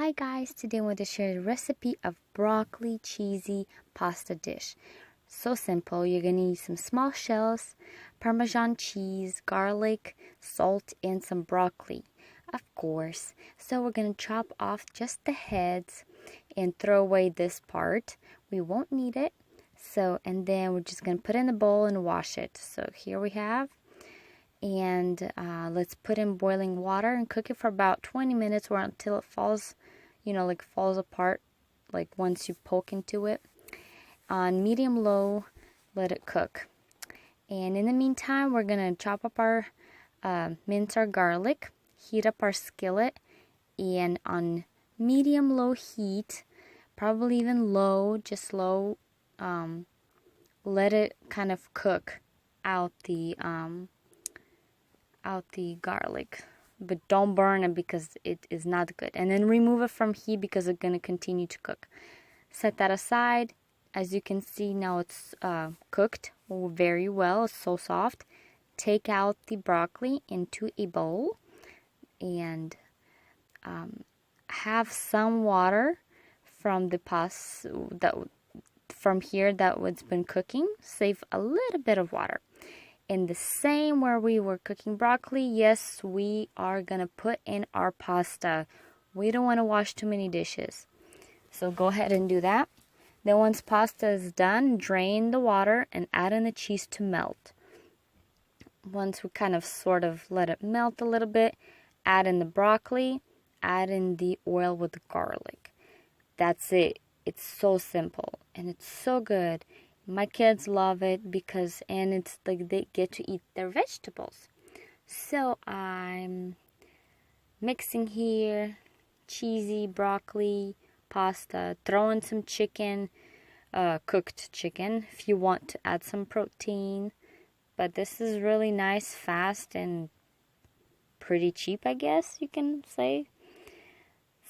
Hi guys, today I want to share a recipe of broccoli cheesy pasta dish. So simple. You're going to need some small shells, Parmesan cheese, garlic, salt, and some broccoli, of course. So we're going to chop off just the heads and throw away this part. We won't need it. And then we're just going to put it in a bowl and wash it. So here we have. And let's put in boiling water and cook it for about 20 minutes or until it falls, falls apart, like once you poke into it. On medium-low, let it cook. And in the meantime, we're going to chop up our, mince our garlic, heat up our skillet, and on medium-low heat, probably even low, just low, let it kind of cook out the garlic, but don't burn it because it is not good. And then remove it from heat because it's going to continue to cook. Set that aside. As you can see now, it's cooked very well. It's so soft. Take out the broccoli into a bowl and have some water from the pasta from here that was been cooking. Save a little bit of water. In the same where we were cooking broccoli, yes, we are going to put in our pasta. We don't want to wash too many dishes. So go ahead and do that. Then once pasta is done, drain the water and add in the cheese to melt. Once we kind of sort of let it melt a little bit, add in the broccoli, add in the oil with the garlic. That's it. It's so simple and it's so good. My kids love it because, and it's like they get to eat their vegetables. So I'm mixing here cheesy broccoli, pasta, throw in some chicken, cooked chicken if you want to add some protein. But this is really nice, fast, and pretty cheap, I guess you can say.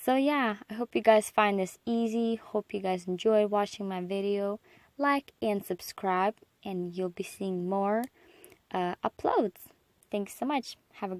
So yeah, I hope you guys find this easy. Hope you guys enjoy watching my video. Like and subscribe, and you'll be seeing more uploads. Thanks so much. Have a